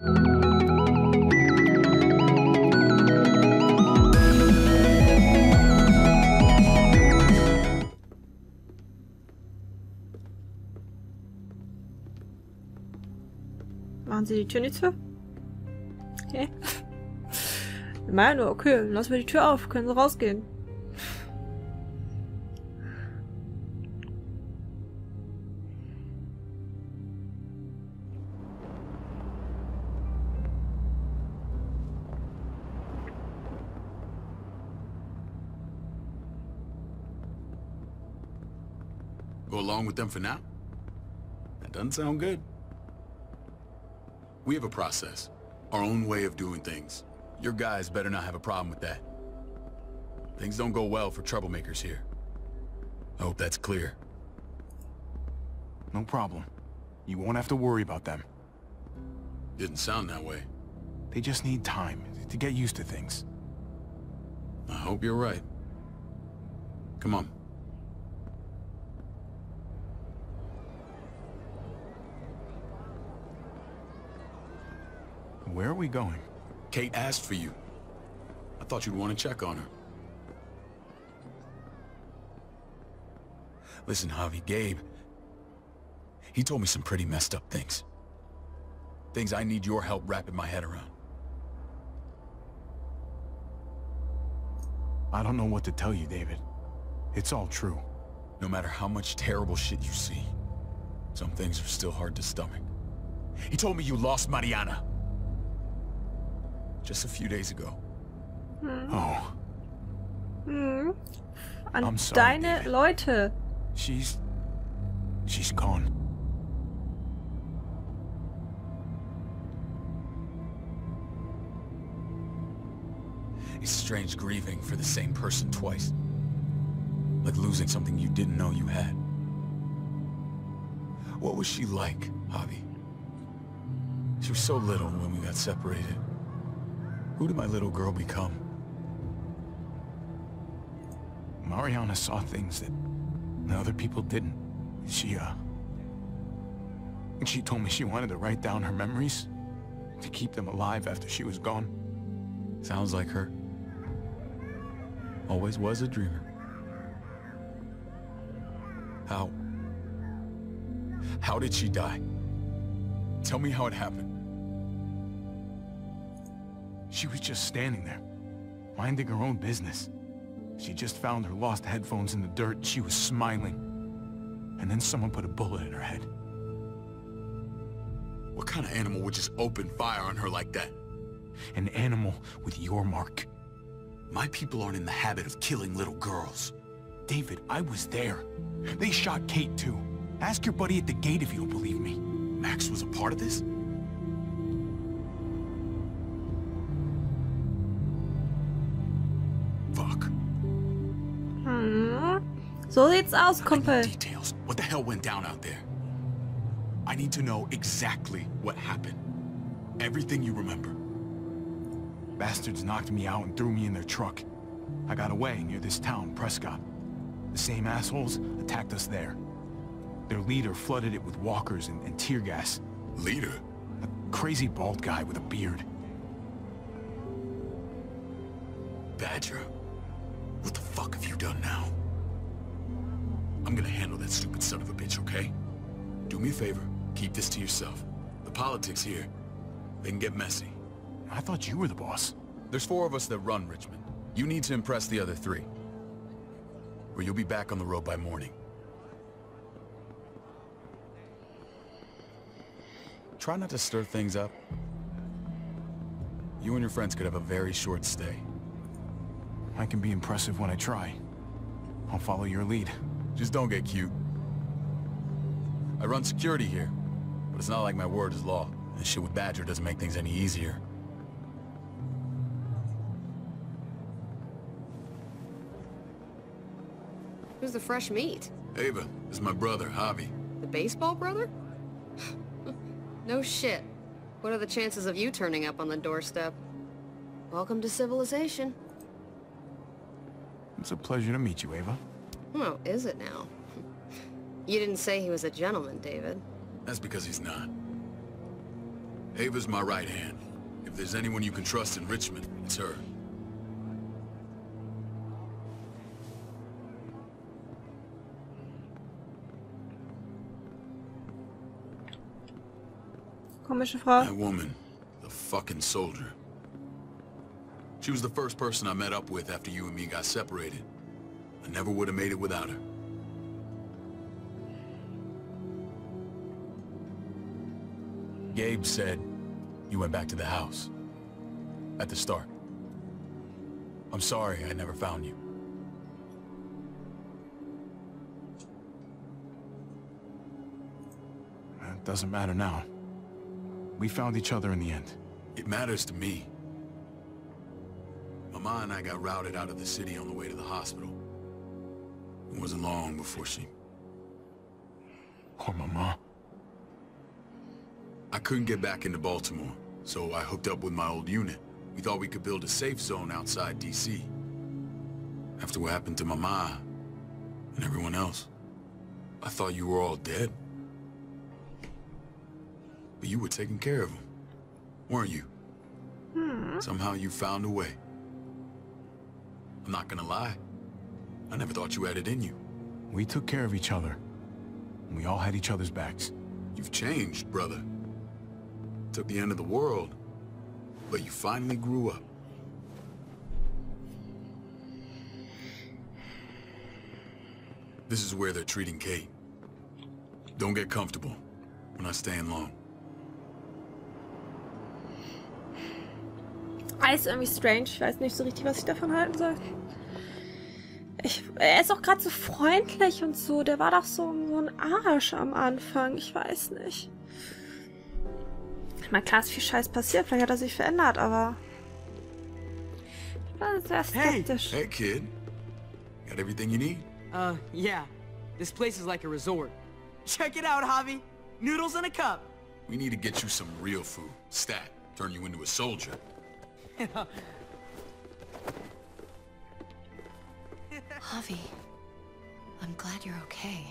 Machen Sie die Tür nicht zu? Okay. Ich meine, okay, lassen wir die Tür auf, können Sie rausgehen. Go along with them for now? That doesn't sound good. We have a process, our own way of doing things. Your guys better not have a problem with that. Things don't go well for troublemakers here. I hope that's clear. No problem. You won't have to worry about them. Didn't sound that way. They just need time to get used to things. I hope you're right. Come on. Where are we going? Kate asked for you. I thought you'd want to check on her. Listen, Javi, Gabe, he told me some pretty messed up things. Things I need your help wrapping my head around. I don't know what to tell you, David. It's all true. No matter how much terrible shit you see, some things are still hard to stomach. He told me you lost Mariana. Just a few days ago. Oh. An I'm sorry, deine David. Leute. She's gone. It's strange grieving for the same person twice. Like losing something you didn't know you had. What was she like, Javi? She was so little when we got separated. Who did my little girl become? Mariana saw things that other people didn't. She told me she wanted to write down her memories to keep them alive after she was gone. Sounds like her. Always was a dreamer. How did she die? Tell me how it happened. She was just standing there, minding her own business. She just found her lost headphones in the dirt and she was smiling. And then someone put a bullet in her head. What kind of animal would just open fire on her like that? An animal with your mark. My people aren't in the habit of killing little girls. David, I was there. They shot Kate too. Ask your buddy at the gate if you don't believe me. Max was a part of this? Fuck. So sieht's aus, I Kumpel. need details. What the hell went down out there? I need to know exactly what happened. Everything you remember. Bastards knocked me out and threw me in their truck. I got away near this town, Prescott. The same assholes attacked us there. Their leader flooded it with walkers and tear gas. Leader? A crazy bald guy with a beard. Badger, what the fuck have you done now? I'm gonna handle that stupid son of a bitch, okay? Do me a favor, keep this to yourself. The politics here, they can get messy. I thought you were the boss. There's 4 of us that run Richmond. You need to impress the other 3. Or you'll be back on the road by morning. Try not to stir things up. You and your friends could have a very short stay. I can be impressive when I try. I'll follow your lead. Just don't get cute. I run security here, but it's not like my word is law. This shit with Badger doesn't make things any easier. Who's the fresh meat? Ava, this is my brother, Javi. The baseball brother? No shit. What are the chances of you turning up on the doorstep? Welcome to civilization. It's a pleasure to meet you, Ava. Oh, is it now? You didn't say he was a gentleman, David. That's because he's not. Ava's my right hand. If there's anyone you can trust in Richmond, it's her. Komische Frau. That woman, the fucking soldier. She was the first person I met up with after you and me got separated. I never would have made it without her. Gabe said you went back to the house. At the start. I'm sorry I never found you. It doesn't matter now. We found each other in the end. It matters to me. Mama and I got routed out of the city on the way to the hospital. It wasn't long before she... Poor Mama. I couldn't get back into Baltimore, so I hooked up with my old unit. We thought we could build a safe zone outside D.C. After what happened to Mama and everyone else, I thought you were all dead. But you were taking care of them, weren't you? Somehow you found a way. I'm not gonna lie. I never thought you had it in you. We took care of each other. And we all had each other's backs. You've changed, brother. Took the end of the world, but you finally grew up. This is where they're treating Kate. Don't get comfortable. We're not staying long. Alles irgendwie strange. Ich weiß nicht so richtig, was ich davon halten soll. Er ist auch gerade so freundlich und so. Der war doch so ein Arsch am Anfang. Ich weiß nicht. Ich meine, klar ist viel Scheiß passiert. Vielleicht hat er sich verändert, aber... Ich war sehr skeptisch. Hey, kid. Got everything you need? Yeah. This place is like a resort. Check it out, Javi. Noodles in a cup. We need to get you some real food. Stat. Turn you into a soldier. Javi, I'm glad you're okay.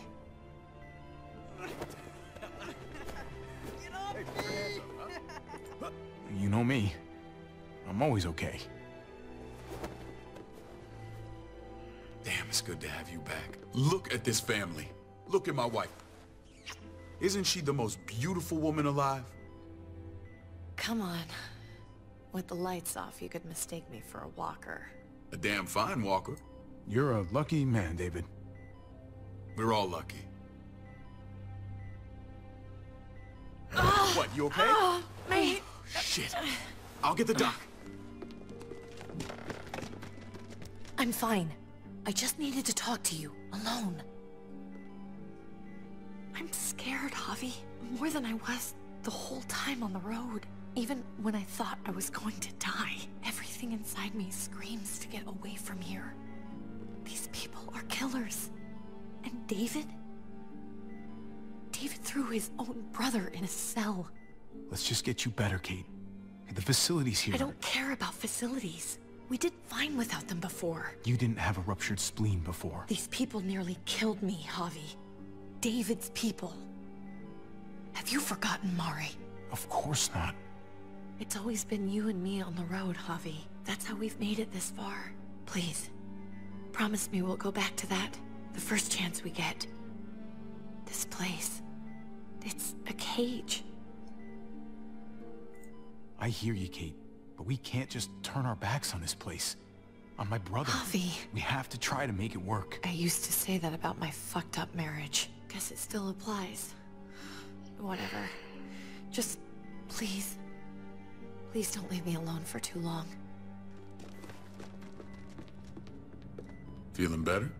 You know me. I'm always okay. Damn, it's good to have you back. Look at this family. Look at my wife. Isn't she the most beautiful woman alive? Come on. With the lights off, you could mistake me for a walker. A damn fine walker. You're a lucky man, David. We're all lucky. What, you okay? Mate! Shit. I'll get the doc. I'm fine. I just needed to talk to you, alone. I'm scared, Javi. More than I was the whole time on the road. Even when I thought I was going to die, everything inside me screams to get away from here. These people are killers. And David? David threw his own brother in a cell. Let's just get you better, Kate. The facility's here. I don't care about facilities. We did fine without them before. You didn't have a ruptured spleen before. These people nearly killed me, Javi. David's people. Have you forgotten, Mari? Of course not. It's always been you and me on the road, Javi. That's how we've made it this far. Please, promise me we'll go back to that the first chance we get. This place, it's a cage. I hear you, Kate, but we can't just turn our backs on this place. On my brother. Javi. We have to try to make it work. I used to say that about my fucked up marriage. Guess it still applies. Whatever. Just, please. Please don't leave me alone for too long. Feeling better?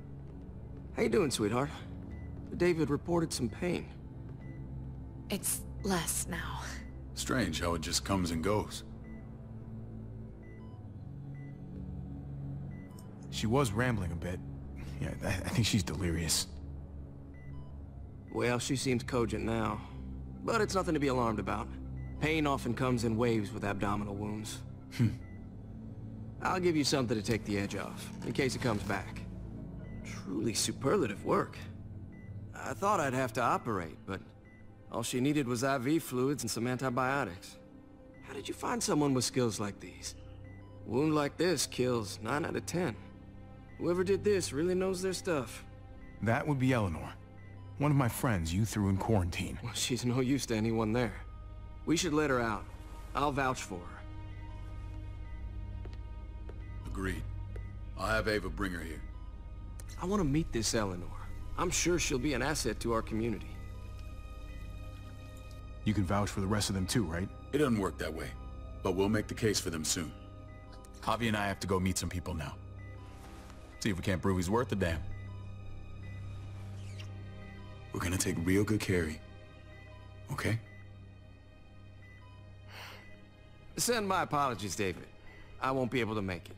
How you doing, sweetheart? David reported some pain. It's less now. Strange how it just comes and goes. She was rambling a bit. Yeah, I think she's delirious. Well, she seems cogent now. But it's nothing to be alarmed about. Pain often comes in waves with abdominal wounds. I'll give you something to take the edge off, in case it comes back. Truly superlative work. I thought I'd have to operate, but all she needed was IV fluids and some antibiotics. did you find someone with skills like these? A wound like this kills 9 out of 10. Whoever did this really knows their stuff. That would be Eleanor. One of my friends you threw in quarantine. Well, she's no use to anyone there. We should let her out. I'll vouch for her. Agreed. I'll have Ava bring her here. I want to meet this Eleanor. I'm sure she'll be an asset to our community. You can vouch for the rest of them too, right? It doesn't work that way, but we'll make the case for them soon. Javi and I have to go meet some people now. See if we can't prove he's worth a damn. We're gonna take real good care of you, okay? Send my apologies, David. I won't be able to make it.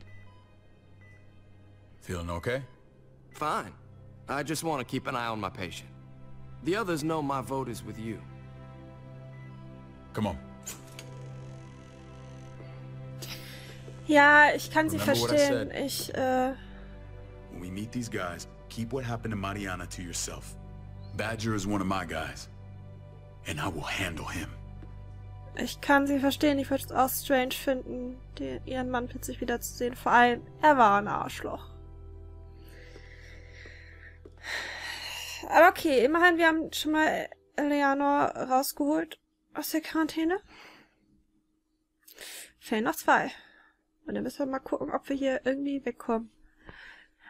Feeling okay? Fine. I just want to keep an eye on my patient. The others know my vote is with you. Come on. Ja, ich kann sie Remember what I verstehen. said. When we meet these guys, keep what happened to Mariana to yourself. Badger is one of my guys. And I will handle him. Ich kann sie verstehen. Ich würde es auch strange finden, ihren Mann plötzlich wiederzusehen. Vor allem, er war ein Arschloch. Aber okay, immerhin, wir haben schon mal Eleanor rausgeholt aus der Quarantäne. Fehlen noch 2. Und dann müssen wir mal gucken, ob wir hier irgendwie wegkommen.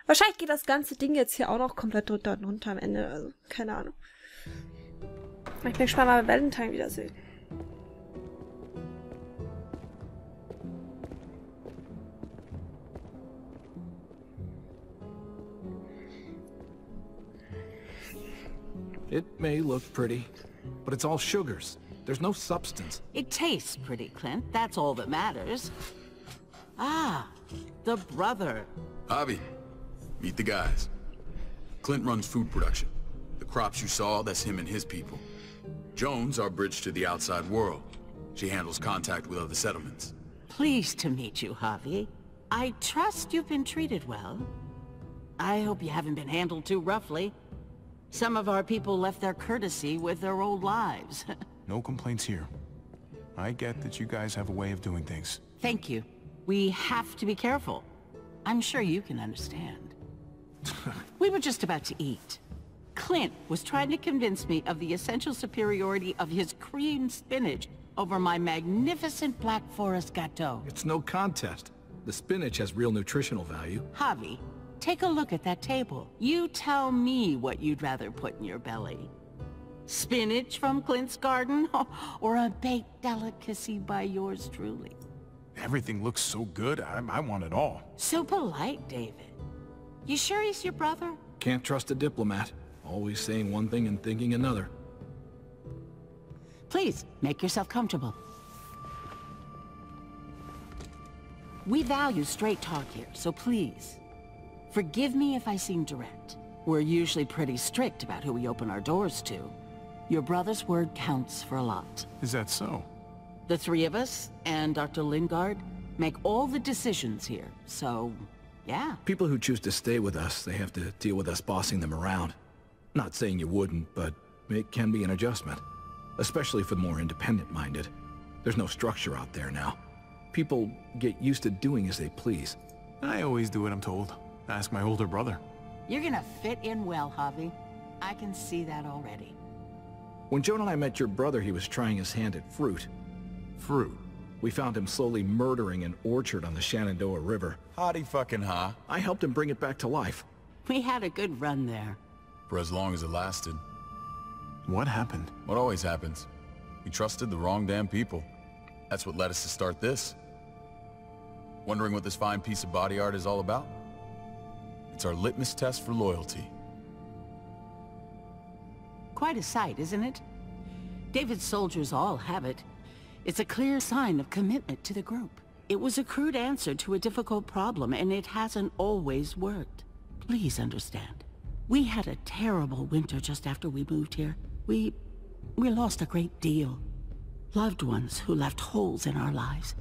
Wahrscheinlich geht das ganze Ding jetzt hier auch noch komplett drunter und runter am Ende. Also, keine Ahnung. Ich bin gespannt, ob wir Valentine wiedersehen. It may look pretty, but it's all sugars. There's no substance. It tastes pretty, Clint. That's all that matters. Ah, the brother. Javi, meet the guys. Clint runs food production. The crops you saw, that's him and his people. Jones, our bridge to the outside world. She handles contact with other settlements. Pleased to meet you, Javi. I trust you've been treated well. I hope you haven't been handled too roughly. Some of our people left their courtesy with their old lives. No complaints here. I get that you guys have a way of doing things. Thank you. We have to be careful. I'm sure you can understand. We were just about to eat. Clint was trying to convince me of the essential superiority of his creamed spinach over my magnificent Black Forest gâteau. It's no contest. The spinach has real nutritional value. Javi, take a look at that table. You tell me what you'd rather put in your belly. Spinach from Clint's garden, or a baked delicacy by yours truly? Everything looks so good, I want it all. So polite, David. You sure he's your brother? Can't trust a diplomat. Always saying one thing and thinking another. Please, make yourself comfortable. We value straight talk here, so please, forgive me if I seem direct. We're usually pretty strict about who we open our doors to. Your brother's word counts for a lot. Is that so? The 3 of us, and Dr. Lingard, make all the decisions here, so, yeah. People who choose to stay with us, they have to deal with us bossing them around. Not saying you wouldn't, but it can be an adjustment. Especially for the more independent-minded. There's no structure out there now. People get used to doing as they please. I always do what I'm told. Ask my older brother. You're gonna fit in well, Javi. I can see that already. When Joan and I met your brother, he was trying his hand at fruit. Fruit? We found him slowly murdering an orchard on the Shenandoah River. Howdy fucking ha. I helped him bring it back to life. We had a good run there. For as long as it lasted. What happened? What always happens. We trusted the wrong damn people. That's what led us to start this. Wondering what this fine piece of body art is all about? It's our litmus test for loyalty. Quite a sight, isn't it? David's soldiers all have it. It's a clear sign of commitment to the group. It was a crude answer to a difficult problem, and it hasn't always worked. Please understand. We had a terrible winter just after we moved here. We lost a great deal. Loved ones who left holes in our lives.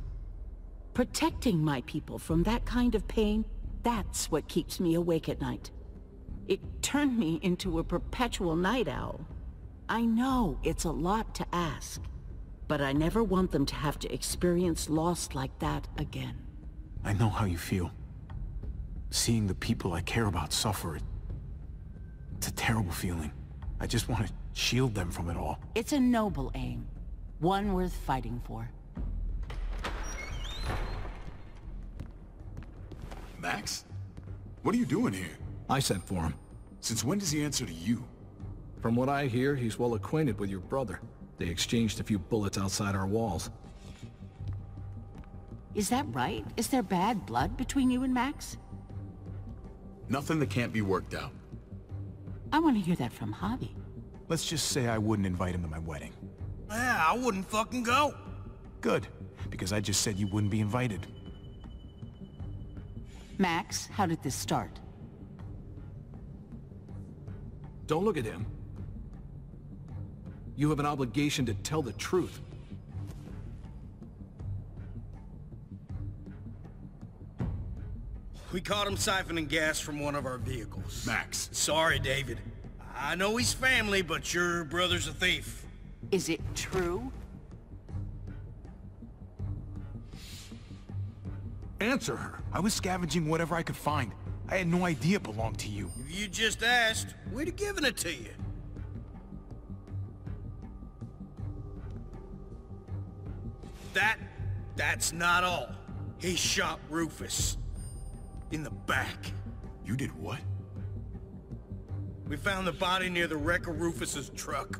Protecting my people from that kind of pain, that's what keeps me awake at night. It turned me into a perpetual night owl. I know it's a lot to ask, But I never want them to have to experience loss like that again. I know how you feel. Seeing the people I care about suffer, it's a terrible feeling. I just want to shield them from it all. It's a noble aim. One worth fighting for. Max? What are you doing here? I sent for him. Since when does he answer to you? From what I hear, he's well acquainted with your brother. They exchanged a few bullets outside our walls. Is that right? Is there bad blood between you and Max? Nothing that can't be worked out. I want to hear that from Hobby. Let's just say I wouldn't invite him to my wedding. Yeah, I wouldn't fucking go. Good, because I just said you wouldn't be invited. Max, how did this start? Don't look at him. You have an obligation to tell the truth. We caught him siphoning gas from one of our vehicles. Max. Sorry, David. I know he's family, but your brother's a thief. Is it true? Answer her. I was scavenging whatever I could find. I had no idea it belonged to you. If you just asked, we'd have given it to you. That's not all. He shot Rufus. In the back. You did what? We found the body near the wreck of Rufus's truck.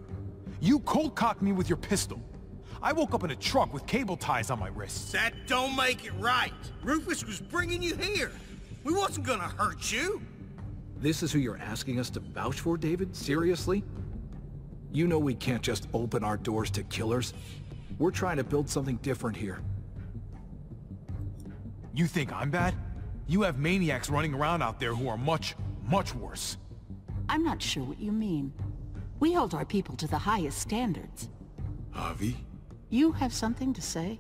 You cold-cocked me with your pistol. I woke up in a truck with cable ties on my wrists. That don't make it right. Rufus was bringing you here. We wasn't gonna hurt you. This is who you're asking us to vouch for, David? Seriously? You know we can't just open our doors to killers. We're trying to build something different here. You think I'm bad? You have maniacs running around out there who are much, much worse. I'm not sure what you mean. We hold our people to the highest standards. Javi? You have something to say?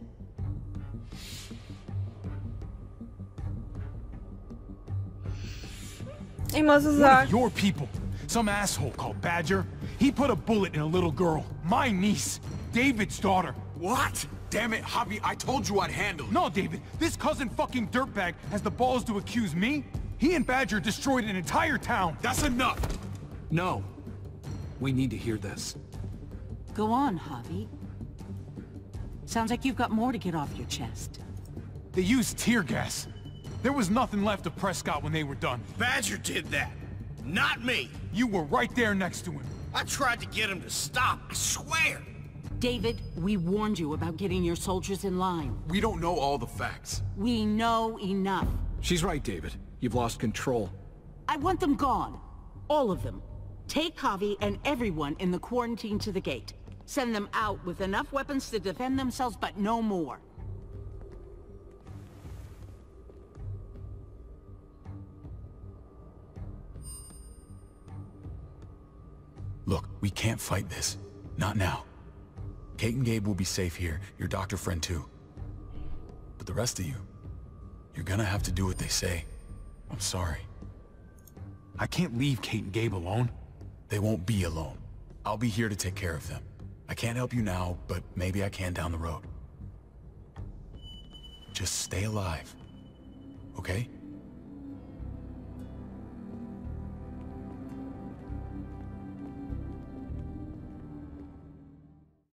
Ich muss es One sagen. of your people, some asshole called Badger, he put a bullet in a little girl, my niece, David's daughter. What? Damn it, Javi, I told you I'd handle it. No, David, this cousin fucking dirtbag has the balls to accuse me? He and Badger destroyed an entire town. That's enough! No. We need to hear this. Go on, Javi. Sounds like you've got more to get off your chest. They used tear gas. There was nothing left of Prescott when they were done. Badger did that. Not me. You were right there next to him. I tried to get him to stop, I swear. David, we warned you about getting your soldiers in line. We don't know all the facts. We know enough. She's right, David. You've lost control. I want them gone. All of them. Take Javi and everyone in the quarantine to the gate. Send them out with enough weapons to defend themselves, but no more. Look, we can't fight this. Not now. Kate and Gabe will be safe here, your doctor friend too. But the rest of you, you're gonna have to do what they say. I'm sorry. I can't leave Kate and Gabe alone. They won't be alone. I'll be here to take care of them. I can't help you now, but maybe I can down the road. Just stay alive, okay?